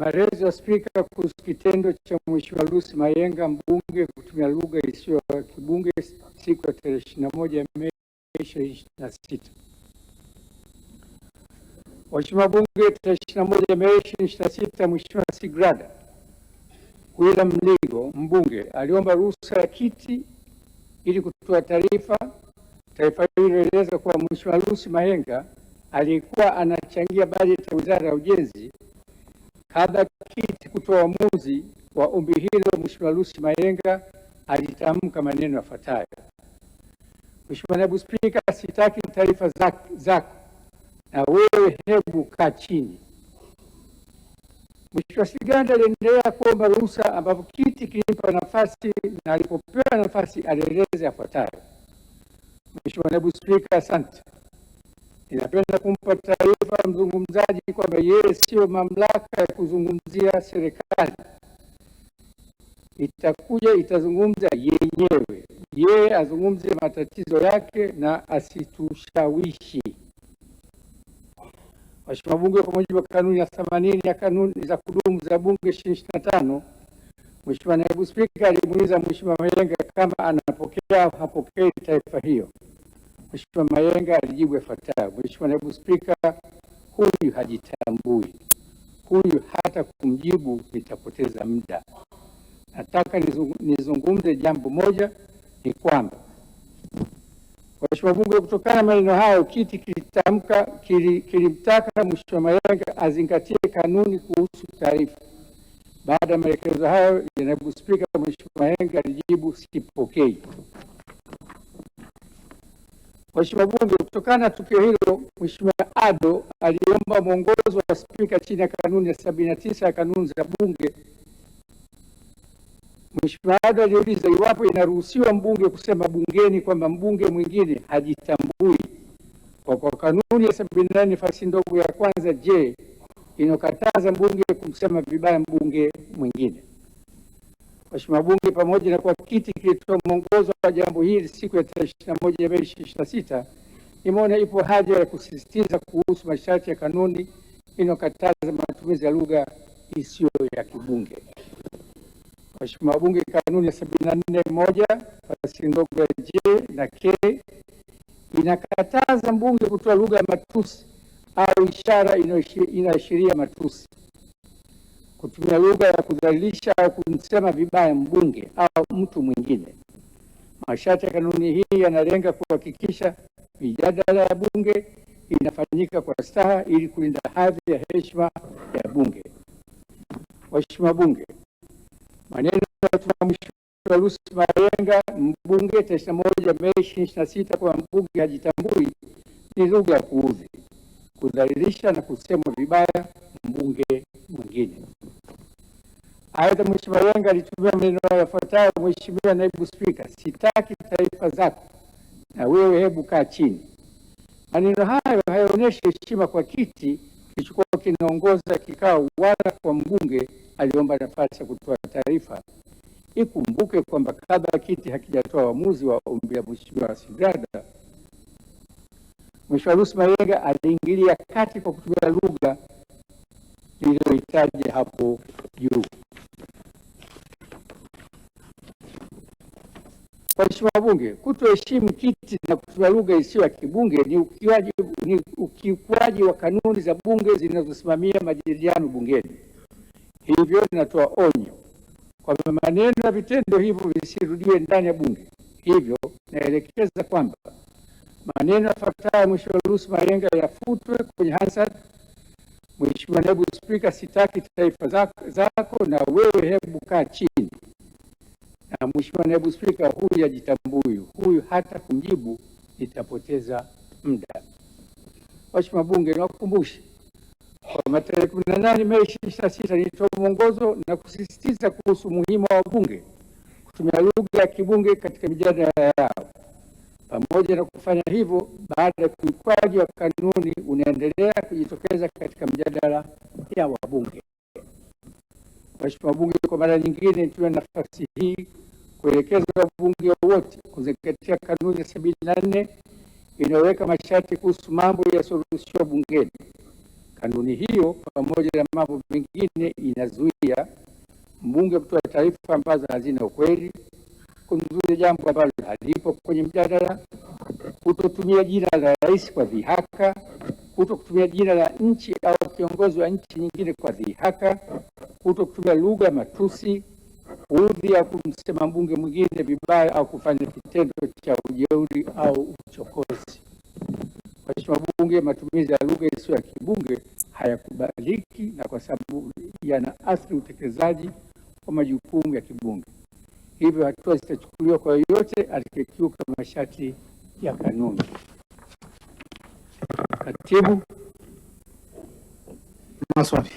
Maelezo ya Spika kuhusu kitendo cha Mheshimiwa Lucy Mayenga mbunge kutumia lugha isiyo ya kibunge siku ya tarehe 21 Mei 2026. Mheshimiwa Bunge, tarehe 21 Mei 2026, Mheshimiwa Sigrada William Mligo mbunge aliomba ruhusa ya kiti ili kutoa taarifa. Taarifa hiyo ilieleza kuwa Mheshimiwa Lucy Mayenga alikuwa anachangia bajeti ya Wizara ya Ujenzi. Kabla kiti kutoa uamuzi wa ombi hilo, Mheshimiwa Lucy Mayenga alitamka maneno yafuatayo: Mheshimiwa Naibu Spika, sitaki taarifa zako na wewe hebu kaa chini. Mheshimiwa Sigrada aliendelea kuomba ruhusa ambapo kiti kilimpa nafasi, na alipopewa nafasi alieleza yafuatayo: Mheshimiwa Naibu Spika, asante. Ninapenda kumpa taarifa mzungumzaji kwamba yeye sio mamlaka ya kuzungumzia serikali. Itazungumza yenyewe. Yeye azungumze matatizo yake na asitushawishi. Mheshimiwa Bunge, kwa mujibu wa kanuni ya 80 ya kanuni za kudumu za Bunge 2025, Mheshimiwa Naibu Spika alimuuliza Mheshimiwa Mayenga kama anapokea au hapokei taarifa hiyo. Mheshimiwa Mayenga alijibu yafuatayo: Mheshimiwa Naibu Spika, huyu hajitambui. Huyu hata kumjibu nitapoteza muda. Nataka nizungumze jambo moja, ni kwamba Mheshimiwa Bunge, kutokana na maneno hayo, kiti kilimtaka Mheshimiwa Mayenga azingatie kanuni kuhusu taarifa. Baada ya maelekezo hayo ya Naibu Spika, Mheshimiwa Mayenga alijibu sipokei. Mheshimiwa Bunge, kutokana na tukio hilo, Mheshimiwa Ado aliomba mwongozo wa Spika chini ya kanuni ya 79 ya kanuni za Bunge. Mheshimiwa Ado aliuliza iwapo inaruhusiwa mbunge kusema bungeni kwamba mbunge mwingine hajitambui. Kwa kanuni ya 74 fasi ndogo ya kwanza je, inokataza mbunge kumsema vibaya mbunge mwingine. Mheshimiwa Bunge, pamoja na kwa kiti kilitoa mwongozo wa jambo hili siku ya tarehe 21 Mei 2026, nimeona ipo haja ya kusisitiza kuhusu masharti ya kanuni inokataza matumizi ya lugha isiyo ya kibunge. Mheshimiwa Bunge, kanuni ya 74(1) fasi ndogo ya J na K inakataza mbunge kutoa lugha ya matusi au ishara inayoashiria matusi, kutumia lugha ya kudhalilisha au kumsema vibaya mbunge au mtu mwingine. Masharti ya kanuni hii yanalenga kuhakikisha mijadala ya bunge inafanyika kwa staha ili kulinda hadhi ya heshima ya bunge. Mheshimiwa Bunge, maneno ya Mheshimiwa Lucy Mayenga mbunge tarehe 1 Mei 2026 kwa mbunge hajitambui ni lugha ya kuudhi, kudhalilisha na kusema vibaya mbunge mwingine. Aidha, Mheshimiwa Mayenga alitumia maneno yafuatayo: Mheshimiwa Naibu Spika, sitaki taarifa zako na wewe hebu kaa chini. Maneno hayo hayaonyeshi heshima kwa kiti kilichokuwa kinaongoza kikao wala kwa mbunge aliomba nafasi ya kutoa taarifa. Ikumbuke kwamba kabla kiti hakijatoa uamuzi wa ombi la Mheshimiwa Sigrada, Mheshimiwa Lucy Mayenga aliingilia kati kwa kutumia lugha iliyohitaji hapo juu. Mheshimiwa Bunge, kutoheshimu kiti na kutumia lugha isiyo ya kibunge ni ukiukwaji wa kanuni za bunge zinazosimamia majadiliano bungeni. Hivyo ninatoa onyo kwamba maneno na vitendo hivyo visirudiwe ndani ya bunge. Hivyo naelekeza kwamba maneno yafuatayo Mheshimiwa Lucy Mayenga yafutwe kwenye Hansard. Mheshimiwa Naibu Spika, sitaki taarifa zako na wewe hebu kaa chini. Na Mheshimiwa Naibu Spika, huyu hajitambui. Huyu hata kumjibu nitapoteza muda. Mheshimiwa Bunge, nakukumbusha kwa tarehe 18 Mei 2026 nilitoa mwongozo na kusisitiza kuhusu umuhimu wa bunge kutumia lugha ya kibunge katika mijadala yao. Pamoja na kufanya hivyo, baada ya ukiukwaji wa kanuni unaendelea kujitokeza katika mjadala ya wabunge. Mheshimiwa Bunge, kwa mara nyingine nitumie nafasi hii kuelekeza wabunge wote kuzingatia kanuni ya 74 inayoweka masharti kuhusu mambo yasiyoruhusiwa bungeni. Kanuni hiyo pamoja na mambo mengine inazuia mbunge kutoa taarifa ambazo hazina ukweli, kumzuia jambo ambalo halipo kwenye mjadala, kutotumia jina la rais kwa dhihaka, kutokutumia jina la nchi au kiongozi wa nchi nyingine kwa dhihaka, kutokutumia lugha ya matusi, kuudhi au kumsema mbunge mwingine vibaya au kufanya kitendo cha ujeuri au uchokozi. Mheshimiwa Bunge, matumizi ya lugha isiyo ya kibunge hayakubaliki na kwa sababu yanaathiri utekelezaji wa majukumu ya kibunge. Hivyo hatua zitachukuliwa kwa yoyote atakayekiuka masharti ya kanuni. Katibu, maswali.